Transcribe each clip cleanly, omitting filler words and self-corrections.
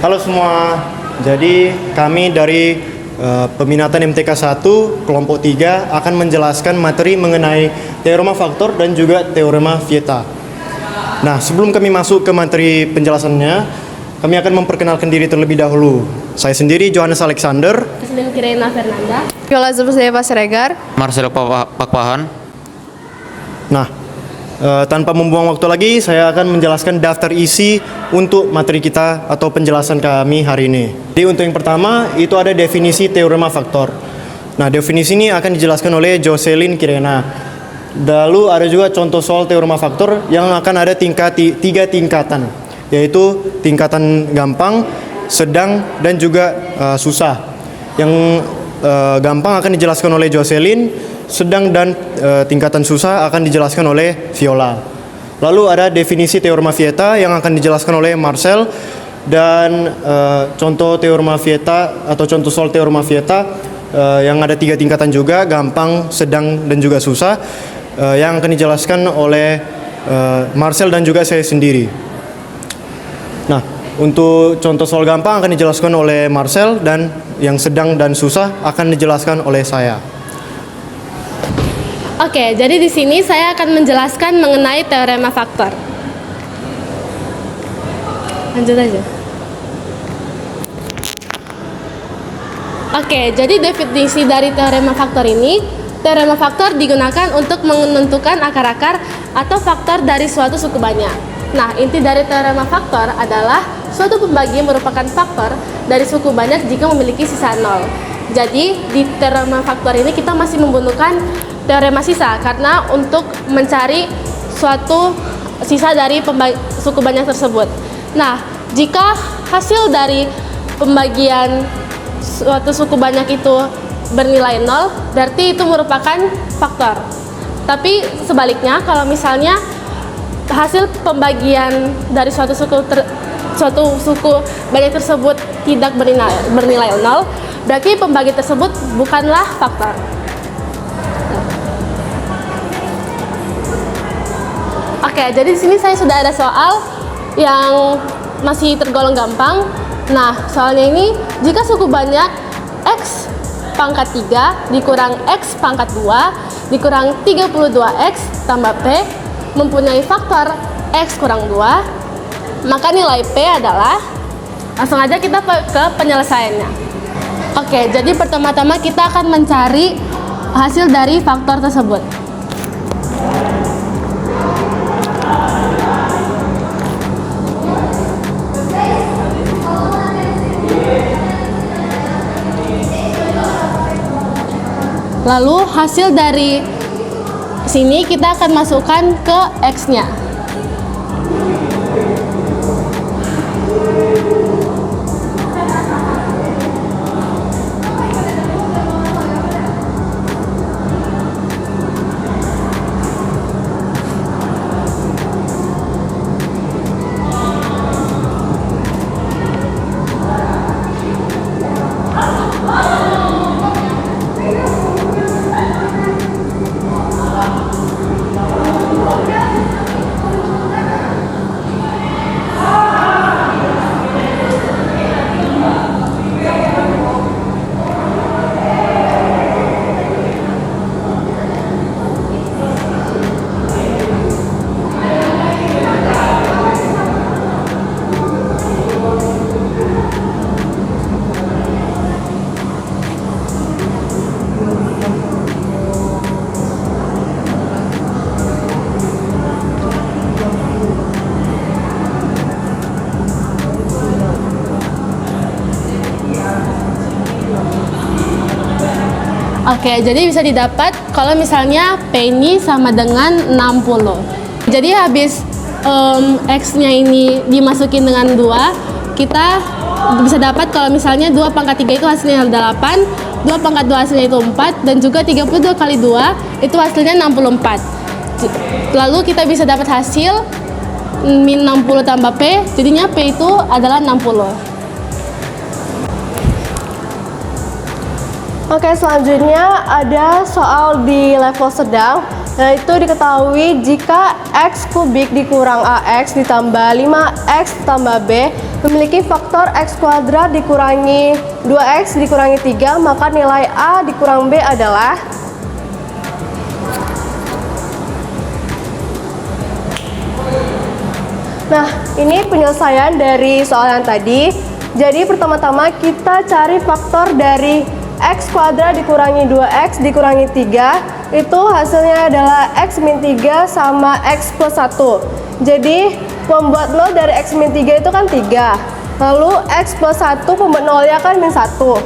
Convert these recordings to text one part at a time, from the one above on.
Halo semua, jadi kami dari peminatan MTK 1 kelompok 3 akan menjelaskan materi mengenai teorema faktor dan juga teorema Vieta. Nah, sebelum kami masuk ke materi penjelasannya, kami akan memperkenalkan diri terlebih dahulu. Saya sendiri Johannes Alexander. Selin Kirena Fernanda. Viola Zubzeva Siregar. Marcelo Pakpahan. Nah, tanpa membuang waktu lagi, saya akan menjelaskan daftar isi untuk materi kita atau penjelasan kami hari ini. Jadi untuk yang pertama, itu ada definisi teorema faktor. Nah, definisi ini akan dijelaskan oleh Jocelyn Kirena. Lalu ada juga contoh soal teorema faktor yang akan ada tiga tingkatan, yaitu tingkatan gampang, sedang, dan juga susah. Yang gampang akan dijelaskan oleh Jocelyn, sedang dan tingkatan susah akan dijelaskan oleh Viola. Lalu ada definisi teorema Vieta yang akan dijelaskan oleh Marcel, dan contoh teorema Vieta atau contoh soal teorema Vieta yang ada tiga tingkatan juga, gampang, sedang, dan juga susah, yang akan dijelaskan oleh Marcel dan juga saya sendiri. Nah, untuk contoh soal gampang akan dijelaskan oleh Marcel, dan yang sedang dan susah akan dijelaskan oleh saya. Oke, jadi di sini saya akan menjelaskan mengenai teorema faktor. Lanjut aja. Oke, jadi definisi dari teorema faktor ini, teorema faktor digunakan untuk menentukan akar-akar atau faktor dari suatu suku banyak. Nah, inti dari teorema faktor adalah suatu pembagi merupakan faktor dari suku banyak jika memiliki sisa 0. Jadi, di teorema faktor ini kita masih membutuhkan teorema sisa karena untuk mencari suatu sisa dari suku banyak tersebut. Nah, jika hasil dari pembagian suatu suku banyak itu bernilai 0, berarti itu merupakan faktor. Tapi sebaliknya, kalau misalnya hasil pembagian dari suatu suku banyak tersebut tidak bernilai 0, berarti pembagi tersebut bukanlah faktor. Oke, jadi di sini saya sudah ada soal yang masih tergolong gampang. Nah, soalnya ini, jika suku banyak X pangkat 3 dikurang X pangkat 2 dikurang 32X tambah P mempunyai faktor X kurang 2, maka nilai P adalah, langsung aja kita ke penyelesaiannya. Oke, jadi pertama-tama kita akan mencari hasil dari faktor tersebut. Lalu hasil dari sini kita akan masukkan ke X-nya. Oke, jadi bisa didapat kalau misalnya P ini sama dengan 60. Jadi habis X-nya ini dimasukin dengan 2, kita bisa dapat kalau misalnya 2 pangkat 3 itu hasilnya 8, 2 pangkat 2 hasilnya itu 4, dan juga 32 kali 2 itu hasilnya 64. Lalu kita bisa dapat hasil min 60 tambah P, jadinya P itu adalah 60. Oke, selanjutnya ada soal di level sedang, yaitu diketahui jika X kubik dikurang AX ditambah 5X ditambah B memiliki faktor X kuadrat dikurangi 2X dikurangi 3, maka nilai A dikurang B adalah. Nah, ini penyelesaian dari soal yang tadi. Jadi pertama-tama kita cari faktor dari X kuadrat dikurangi 2X dikurangi 3. Itu hasilnya adalah X min 3 sama X plus 1. Jadi pembuat nol dari X min 3 itu kan 3. Lalu X plus 1 pembuat nolnya kan min 1.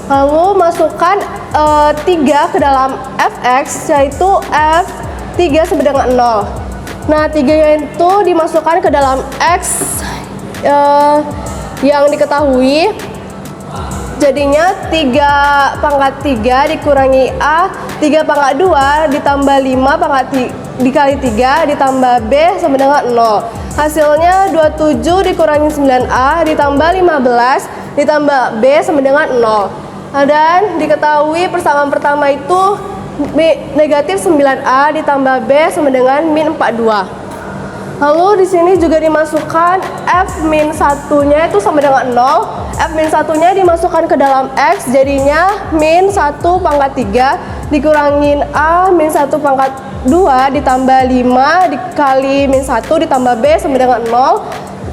Lalu masukkan 3 ke dalam Fx, yaitu F3 sama dengan 0. Nah, 3 itu dimasukkan ke dalam X yang diketahui. Jadinya 3 pangkat 3 dikurangi A, 3 pangkat 2 ditambah 5 pangkat dikali 3 ditambah B sama dengan 0. Hasilnya 27 dikurangi 9A ditambah 15 ditambah B sama dengan 0. Nah, dan diketahui persamaan pertama itu negatif 9A ditambah B sama dengan min 42. Lalu di sini juga dimasukkan F min 1-nya itu sama dengan 0. F min 1-nya dimasukkan ke dalam X, jadinya min 1 pangkat 3 dikurangin A min 1 pangkat 2 ditambah 5 dikali min 1 ditambah B sama dengan 0.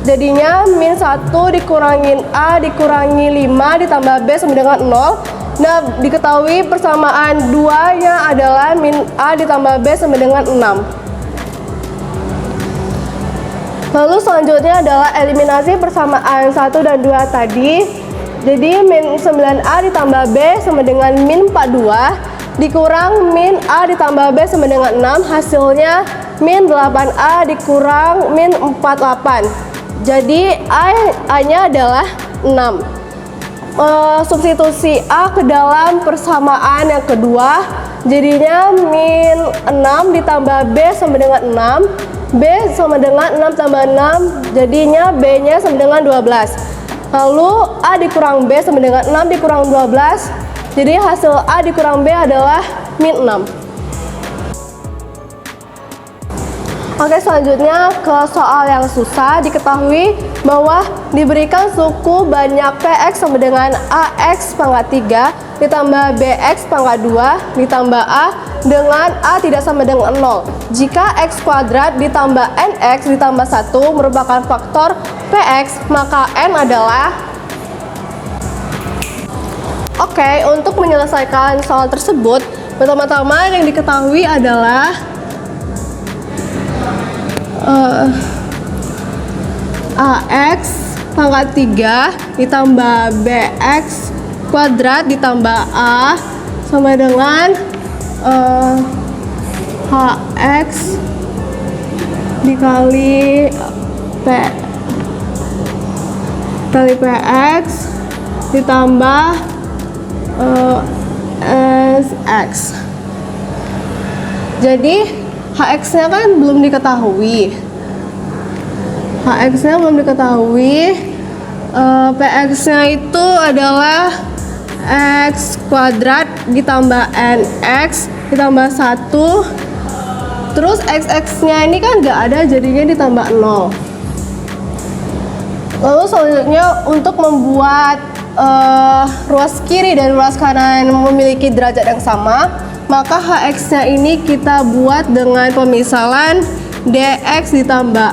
Jadinya min 1 dikurangin A dikurangi 5 ditambah B sama dengan 0. Nah, diketahui persamaan 2-nya adalah min A ditambah B sama dengan 6. Lalu selanjutnya adalah eliminasi persamaan 1 dan 2 tadi. Jadi min 9A ditambah B sama dengan min 42 dikurang min A ditambah B sama dengan 6, hasilnya min 8A dikurang min 48. Jadi A-nya adalah 6. Substitusi A ke dalam persamaan yang kedua, jadinya min 6 ditambah B sama dengan 6. B sama dengan 6 tambah 6, jadinya B-nya sama dengan 12. Lalu A dikurang B sama dengan 6 dikurang 12, jadi hasil A dikurang B adalah min 6. Oke, selanjutnya ke soal yang susah. Diketahui bahwa diberikan suku banyak PX sama dengan AX pangkat 3 ditambah BX pangkat 2 ditambah A dengan A tidak sama dengan 0. Jika X kuadrat ditambah NX ditambah 1 merupakan faktor PX, maka N adalah. Oke, untuk menyelesaikan soal tersebut, pertama-tama yang diketahui adalah AX pangkat 3 ditambah BX kuadrat ditambah A sama dengan HX dikali P kali PX ditambah SX. Jadi HX-nya kan belum diketahui. HX-nya belum diketahui. PX-nya itu adalah X kuadrat ditambah NX ditambah 1. Terus XX-nya ini kan nggak ada, jadinya ditambah 0. Lalu selanjutnya untuk membuat ruas kiri dan ruas kanan memiliki derajat yang sama, maka HX-nya ini kita buat dengan pemisalan DX ditambah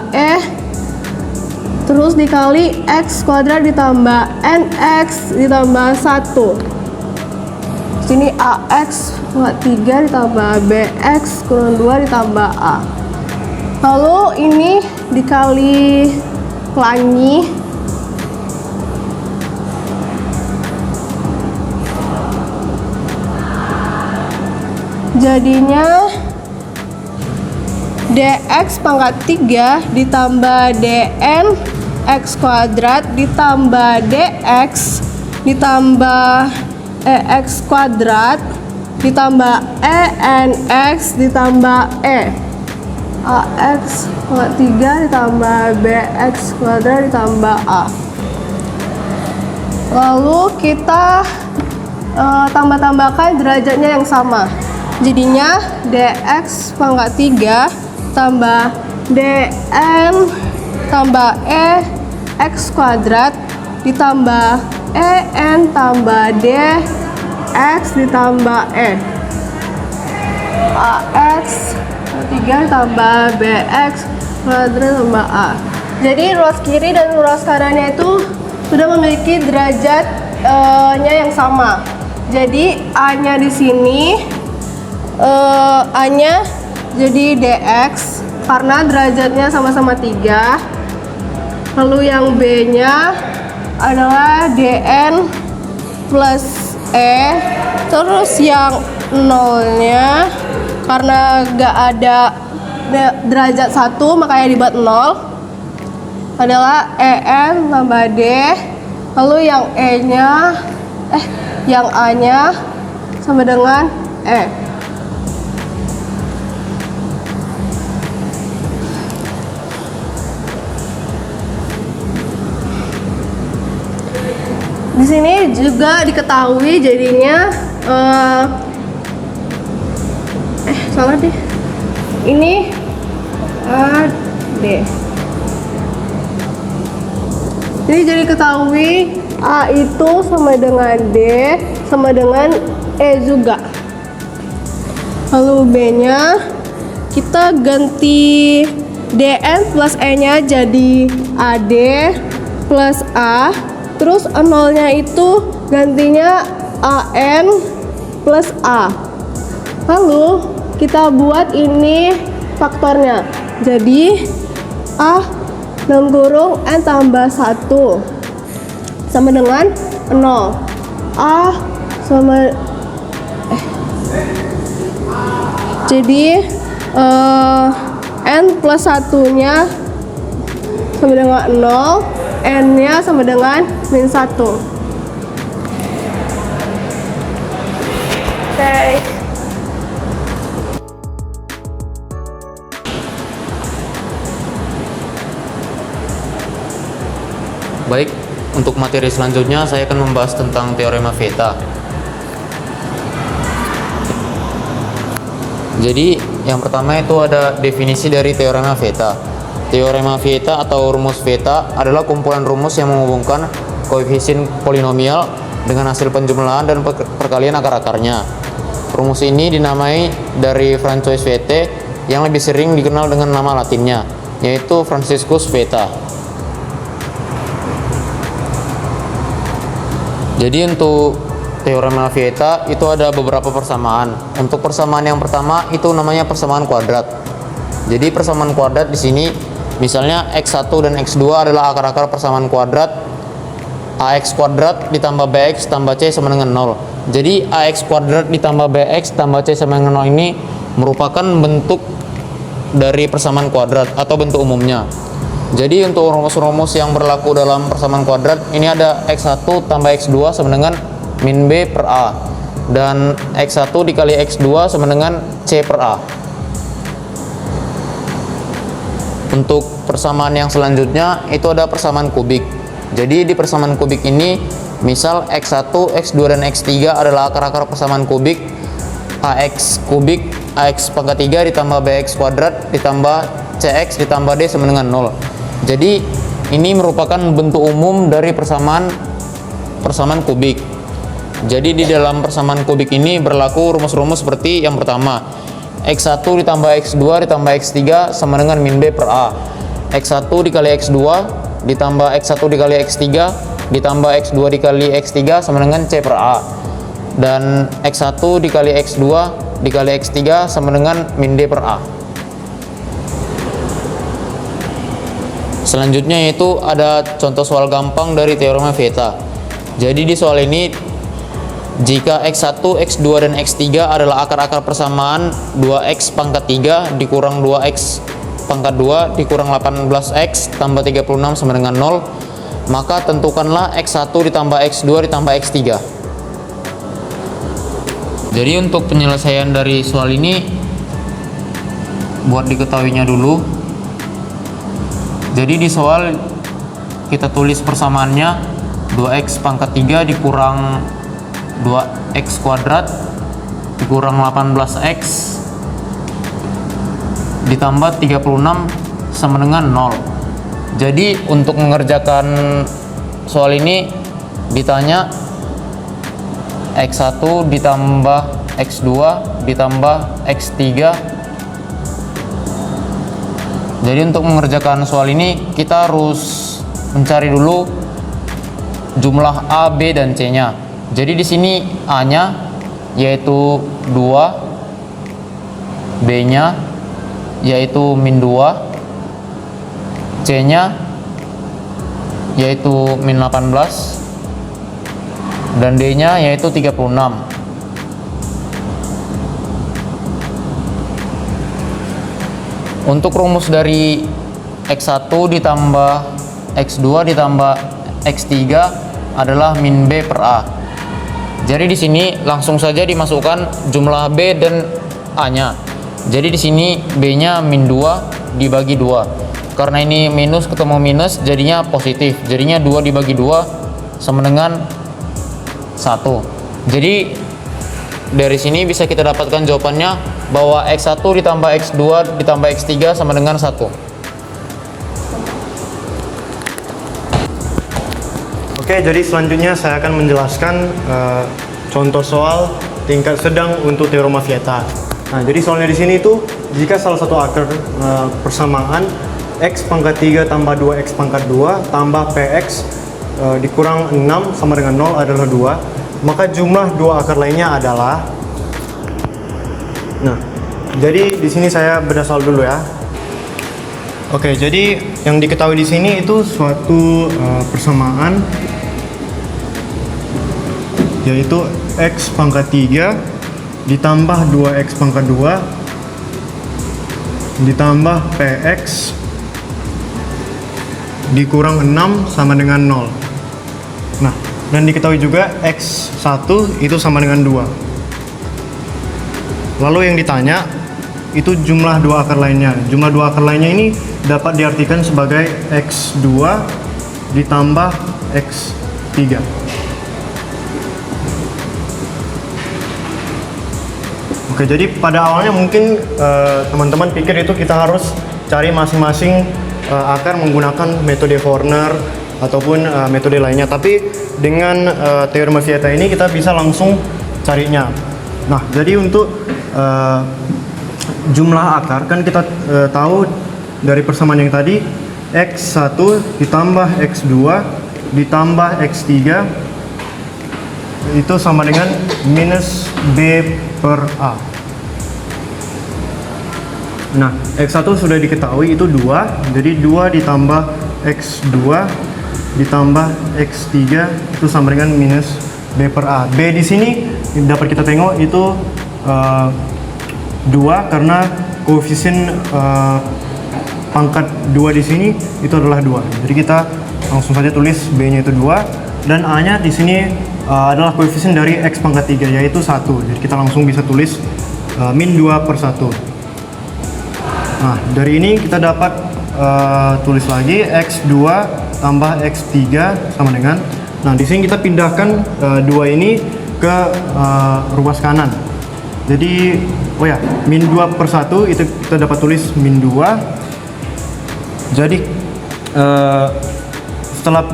terus dikali X kuadrat ditambah NX ditambah 1. Sini AX pangkat 3 ditambah BX kurang 2 ditambah A. Lalu ini dikali pelangi. Jadinya DX pangkat 3 ditambah DN X kuadrat ditambah DX ditambah EX kuadrat ditambah ENX ditambah AX pangkat 3 ditambah BX kuadrat ditambah A. Lalu kita tambah-tambahkan derajatnya yang sama. Jadinya dx pangkat 3 tambah dn tambah e x kuadrat ditambah en tambah d x ditambah e ax 3 tambah bx kuadrat tambah a. Jadi ruas kiri dan ruas kanannya itu sudah memiliki derajatnya yang sama. Jadi a-nya di sini a-nya jadi dx karena derajatnya sama-sama 3. Lalu yang b-nya adalah dn plus e. Terus yang nolnya karena gak ada derajat 1 makanya dibuat 0 adalah en tambah d. Lalu yang e-nya yang a-nya sama dengan e. Di sini juga diketahui jadinya salah deh. Ini a d. Jadi ketahui a itu sama dengan d sama dengan e juga. Lalu b-nya kita ganti dn plus e-nya jadi ad plus a. Terus nolnya itu gantinya an plus a. Lalu kita buat ini faktornya. Jadi a dalam kurung n tambah 1 sama dengan 0. A sama jadi n plus 1-nya sama dengan 0. N-nya sama dengan min 1. Oke. Baik, untuk materi selanjutnya saya akan membahas tentang teorema Theta. Jadi, yang pertama itu ada definisi dari teorema Theta. Teorema Theta atau rumus Theta adalah kumpulan rumus yang menghubungkan koefisien polinomial dengan hasil penjumlahan dan perkalian akar-akarnya. Rumus ini dinamai dari Francois Theta yang lebih sering dikenal dengan nama latinnya, yaitu Franciscus Theta. Jadi untuk teorema Theta itu ada beberapa persamaan. Untuk persamaan yang pertama itu namanya persamaan kuadrat. Jadi persamaan kuadrat di sini misalnya x1 dan x2 adalah akar-akar persamaan kuadrat ax kuadrat ditambah bx tambah c sama dengan 0. Jadi ax kuadrat ditambah bx tambah c sama dengan 0 ini merupakan bentuk dari persamaan kuadrat atau bentuk umumnya. Jadi untuk rumus-rumus yang berlaku dalam persamaan kuadrat ini ada x1 tambah x2 sama dengan min b per a, dan x1 dikali x2 sama dengan c per a. Untuk persamaan yang selanjutnya itu ada persamaan kubik. Jadi di persamaan kubik ini misal x1, x2 dan x3 adalah akar-akar persamaan kubik ax kubik ax pangkat 3 ditambah bx kuadrat ditambah cx ditambah d sama dengan 0. Jadi ini merupakan bentuk umum dari persamaan kubik. Jadi di dalam persamaan kubik ini berlaku rumus-rumus seperti yang pertama, x1 ditambah x2 ditambah x3 sama dengan min b per a. x1 dikali x2 ditambah x1 dikali x3 ditambah x2 dikali x3 sama dengan c per a. Dan x1 dikali x2 dikali x3 sama dengan min d per a. Selanjutnya yaitu ada contoh soal gampang dari teorema Theta. Jadi di soal ini jika x1, x2 dan x3 adalah akar-akar persamaan 2x pangkat 3 dikurang 2x pangkat 2 dikurang 18x tambah 36 sama dengan 0, maka tentukanlah x1 ditambah x2 ditambah x3. Jadi untuk penyelesaian dari soal ini buat diketahuinya dulu. Jadi di soal kita tulis persamaannya 2x pangkat 3 dikurang 2x kuadrat dikurang 18x ditambah 36 sama dengan 0. Jadi untuk mengerjakan soal ini ditanya x1 ditambah x2 ditambah x3. Jadi untuk mengerjakan soal ini kita harus mencari dulu jumlah A, B, dan C-nya. Jadi di sini A-nya yaitu 2, B-nya yaitu min 2, C-nya yaitu min 18, dan D-nya yaitu 36. Untuk rumus dari X1 ditambah X2 ditambah X3 adalah min B per A. Jadi di sini langsung saja dimasukkan jumlah B dan A-nya. Jadi di sini B-nya min 2 dibagi 2. Karena ini minus ketemu minus jadinya positif. Jadinya 2 dibagi 2 sama dengan 1. Jadi dari sini bisa kita dapatkan jawabannya bahwa X1 ditambah X2 ditambah X3 sama dengan 1. Oke, jadi selanjutnya saya akan menjelaskan contoh soal tingkat sedang untuk teorema Vieta. Nah, jadi soalnya di sini itu jika salah satu akar persamaan x pangkat 3 tambah 2x pangkat 2 tambah px dikurang 6 sama dengan 0 adalah 2, maka jumlah dua akar lainnya adalah. Nah, jadi di sini saya berdasar dulu ya. Oke, jadi yang diketahui di sini itu suatu persamaan yaitu x pangkat 3 ditambah 2x pangkat 2 ditambah px dikurang 6 sama dengan 0. Nah, dan diketahui juga x1 itu sama dengan 2. Lalu yang ditanya itu jumlah dua akar lainnya. Jumlah dua akar lainnya ini dapat diartikan sebagai x2 ditambah x3. Oke, jadi pada awalnya mungkin teman-teman pikir itu kita harus cari masing-masing akar menggunakan metode Horner ataupun metode lainnya. Tapi dengan teorema Vieta ini kita bisa langsung carinya. Nah, jadi untuk jumlah akar kan kita tahu dari persamaan yang tadi x1 ditambah x2 ditambah x3 itu sama dengan minus B per A. Nah, x1 sudah diketahui itu 2, jadi 2 ditambah x2 ditambah x3 itu sama dengan minus B per A. B di sini dapat kita tengok itu 2 karena koefisien pangkat 2 di sini itu adalah 2. Jadi kita langsung saja tulis B-nya itu 2 dan A-nya di sini adalah koefisien dari X pangkat 3 yaitu 1. Jadi kita langsung bisa tulis min 2 per 1. Nah, dari ini kita dapat tulis lagi X2 tambah X3 sama dengan, nah di sini kita pindahkan 2 ini ke ruas kanan. Jadi, oh ya, min 2 per 1 itu kita dapat tulis min 2. Jadi setelah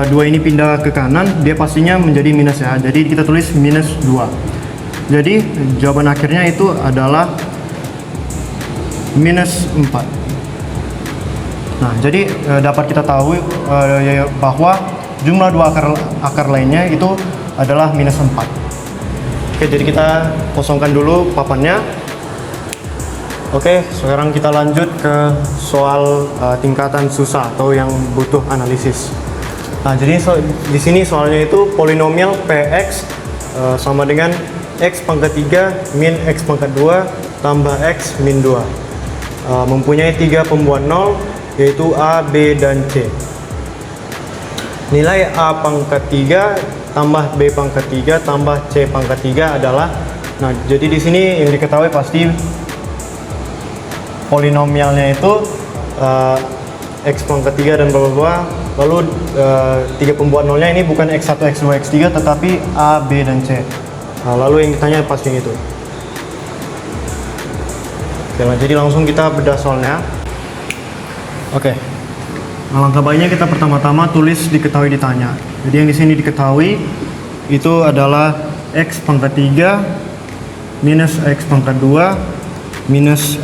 2 ini pindah ke kanan, dia pastinya menjadi minus ya. Jadi kita tulis minus 2. Jadi jawaban akhirnya itu adalah minus 4. Nah, jadi dapat kita tahu bahwa jumlah dua akar lainnya itu adalah minus 4. Oke, jadi kita kosongkan dulu papannya. Oke, sekarang kita lanjut ke soal tingkatan susah atau yang butuh analisis. Nah, jadi di sini soalnya itu polinomial px sama dengan x pangkat 3 min x pangkat 2 tambah x min 2. Mempunyai 3 pembuat 0 yaitu a, b, dan c. Nilai a pangkat 3 tambah b pangkat 3 tambah c pangkat 3 adalah, nah jadi di sini yang diketahui pasti polinomialnya itu x pangkat 3 dan bla bla bla Lalu tiga pembuat nolnya ini bukan X1, X2, X3 tetapi A, B, dan C. Nah, lalu yang ditanya pasti itu. Oke, jadi langsung kita bedah soalnya. Oke. Nah, langkah baiknya kita pertama-tama tulis diketahui ditanya. Jadi yang di sini diketahui itu adalah X pangkat 3 minus X pangkat 2 minus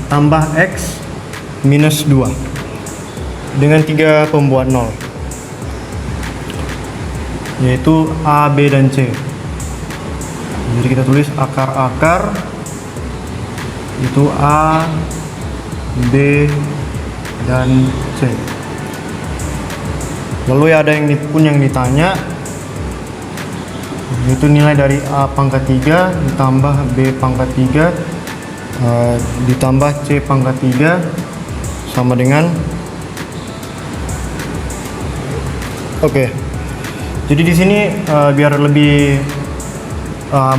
tambah X minus 2 dengan tiga pembuat nol, yaitu A, B, dan C. Jadi kita tulis akar-akar itu A, B, dan C. Lalu ada yang ditanya, yaitu nilai dari A pangkat 3 ditambah B pangkat 3 ditambah C pangkat 3 sama dengan jadi di sini biar lebih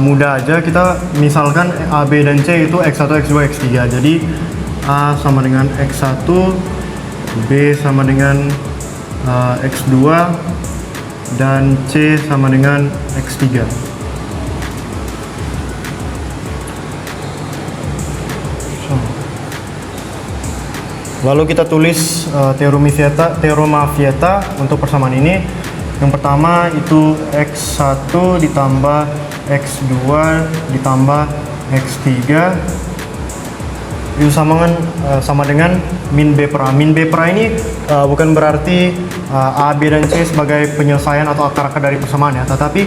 mudah aja, kita misalkan A, B, dan C itu X1, X2, X3. Jadi A sama dengan X1, B sama dengan X2, dan C sama dengan X3. Lalu kita tulis teorema Vieta untuk persamaan ini. Yang pertama itu X1 ditambah X2 ditambah X3 itu sama dengan min B per A. Min B per A ini bukan berarti A, B, dan C sebagai penyelesaian atau akar-akar dari persamaan ya, tetapi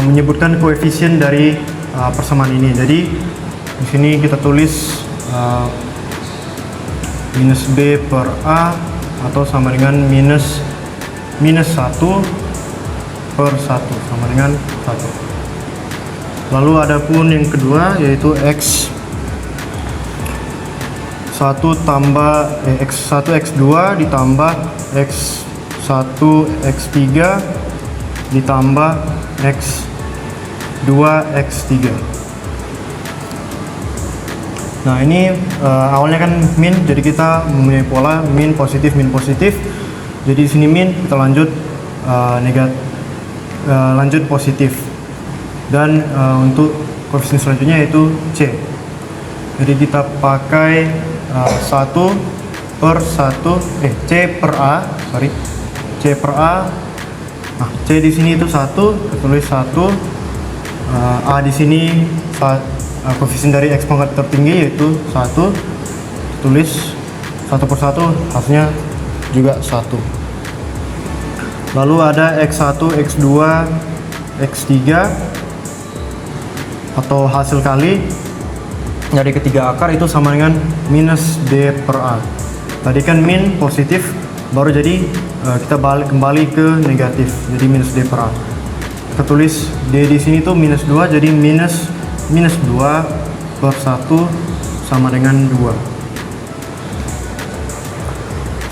menyebutkan koefisien dari persamaan ini. Jadi di sini kita tulis minus B per A atau sama dengan minus 1 per 1 sama dengan 1. Lalu ada pun yang kedua yaitu X1 X2 ditambah X1 X3 ditambah X2 X3. Nah, ini awalnya kan min, jadi kita mempunyai pola min positif. Jadi di sini min, kita lanjut lanjut positif. Dan untuk koefisien selanjutnya yaitu C. Jadi kita pakai 1 per 1 C per A, C per A. Nah, C di sini itu 1, kita tulis 1. A di sini koefisien dari X pangkat tertinggi yaitu 1, tulis 1 per 1, hasilnya juga 1. Lalu ada X1, X2, X3 atau hasil kali dari ketiga akar itu sama dengan minus D per A. Tadi kan min positif, baru jadi kita kembali ke negatif, jadi minus D per A. Kita tulis D di sini tuh minus 2, jadi minus 2 per 1 sama dengan 2.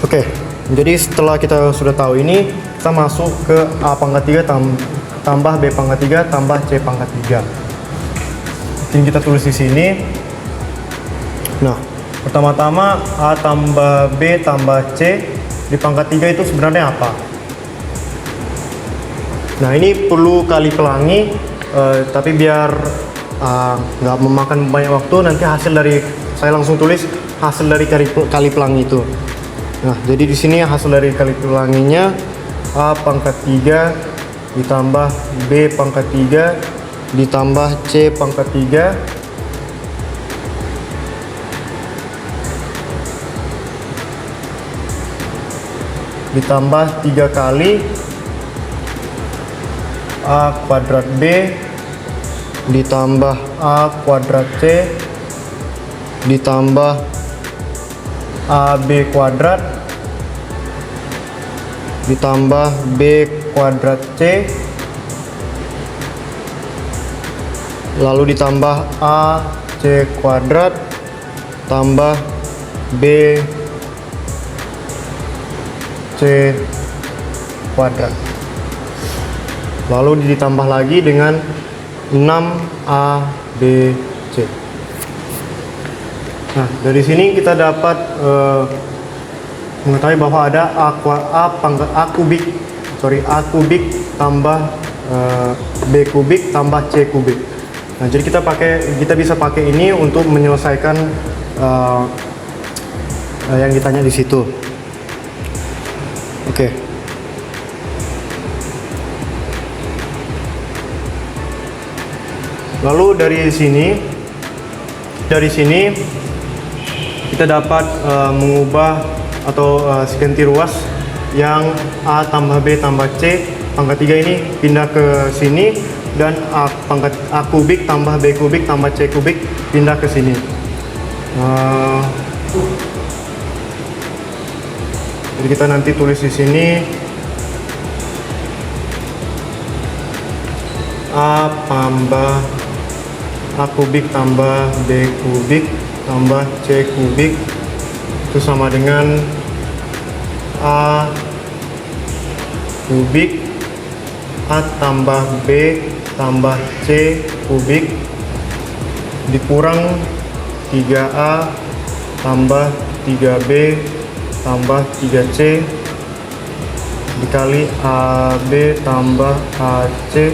Oke, jadi setelah kita sudah tahu ini, kita masuk ke A pangkat 3 tambah B pangkat 3 tambah C pangkat 3. Ini kita tulis di sini. Nah, pertama-tama A tambah B tambah C di pangkat 3 itu sebenarnya apa? Nah, ini perlu kali pelangi, tapi biar nggak memakan banyak waktu, nanti saya langsung tulis hasil dari kali pelangi itu. Nah, jadi di sini hasil dari kali pelanginya A pangkat 3 ditambah B pangkat 3 ditambah C pangkat 3 ditambah 3 kali A kuadrat B ditambah A kuadrat C ditambah AB kuadrat ditambah B kuadrat C lalu ditambah A C kuadrat tambah B C kuadrat, lalu ditambah lagi dengan 6AC. Nah, dari sini kita dapat mengetahui bahwa ada A pangkat A kubik tambah B kubik tambah C kubik. Nah, jadi kita bisa pakai ini untuk menyelesaikan yang ditanya di situ. Oke. Lalu dari sini kita dapat mengubah atau ganti ruas yang A tambah B tambah C pangkat 3 ini pindah ke sini, dan A kubik tambah B kubik tambah C kubik pindah ke sini. Jadi kita nanti tulis di sini A kubik tambah B kubik tambah C kubik itu sama dengan A kubik A tambah B tambah C kubik dikurang 3A tambah 3B tambah 3C dikali AB tambah AC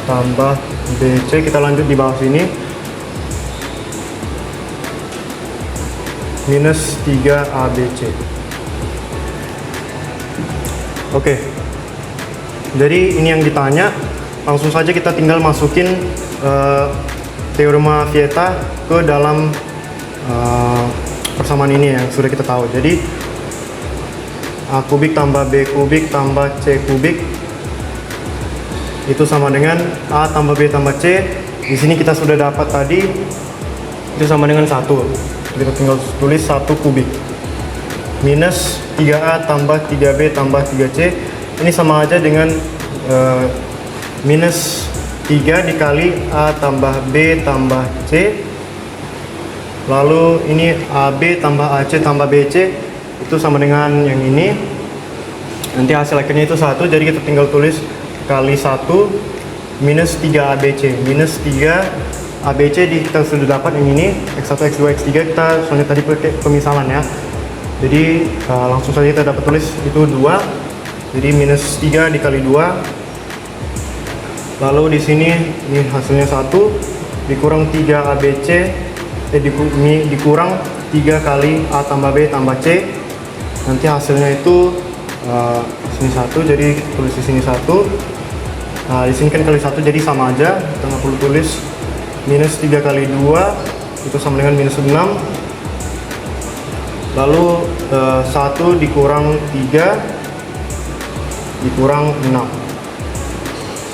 tambah BC. Kita lanjut di bawah sini, minus 3 ABC. Oke, jadi ini yang ditanya. Langsung saja kita tinggal masukin teorema Vieta ke dalam persamaan ini yang sudah kita tahu. Jadi A kubik tambah B kubik tambah C kubik itu sama dengan A tambah B tambah C. Di sini kita sudah dapat tadi, itu sama dengan 1. Kita tinggal tulis 1 kubik minus 3A tambah 3B tambah 3C. Ini sama aja dengan minus 3 dikali A tambah B tambah C. Lalu ini AB tambah AC tambah BC itu sama dengan yang ini. Nanti hasil akhirnya itu 1, jadi kita tinggal tulis kali 1 minus 3 ABC. Minus 3 ABC kita sudah dapat yang ini, X1, X2, X3. Kita soalnya tadi pakai pemisalan ya. Jadi langsung saja kita dapat tulis itu 2. Jadi minus 3 dikali 2. Lalu di sini ini hasilnya 1 dikurang 3 ABC dikurang 3 kali A tambah B tambah C. Nanti hasilnya itu sini 1, jadi tulis di sini 1. Nah, di sini kan kali 1 jadi sama aja, kita nggak perlu tulis. Minus 3 kali 2 itu sama dengan minus 6. Lalu 1 dikurang 3 dikurang 6.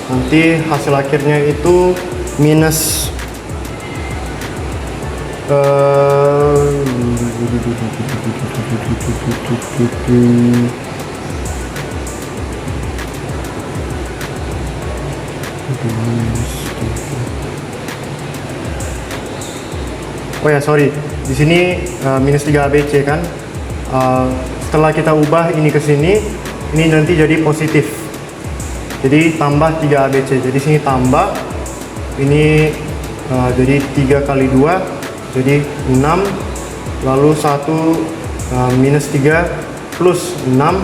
Nanti hasil akhirnya itu minus oh ya, sorry, di sini minus 3 ABC kan. Setelah kita ubah ini ke sini, ini nanti jadi positif. Jadi tambah 3 ABC. Jadi sini tambah, ini jadi 3 kali 2 jadi 6. Lalu 1 minus 3 plus 6.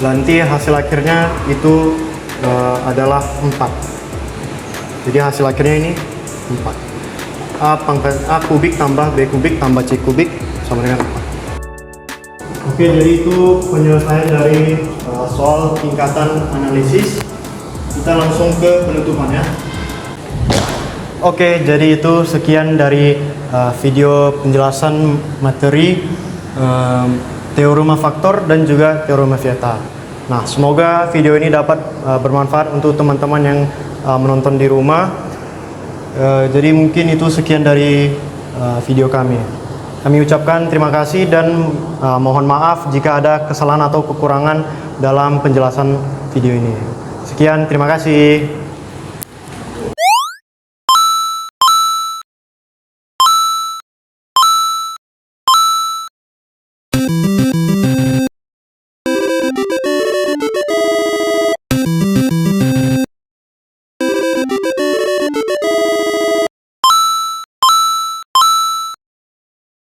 Nanti hasil akhirnya itu adalah 4. Jadi hasil akhirnya ini 4. A kubik tambah B kubik tambah C kubik sama dengan 4. Oke, jadi itu penyelesaian dari soal tingkatan analisis. Kita langsung ke penutupan ya. Oke, jadi itu sekian dari video penjelasan materi teorema faktor dan juga teorema Vieta. Nah, semoga video ini dapat bermanfaat untuk teman-teman yang menonton di rumah. Jadi mungkin itu sekian dari video kami. Kami ucapkan terima kasih dan mohon maaf jika ada kesalahan atau kekurangan dalam penjelasan video ini. Sekian, terima kasih.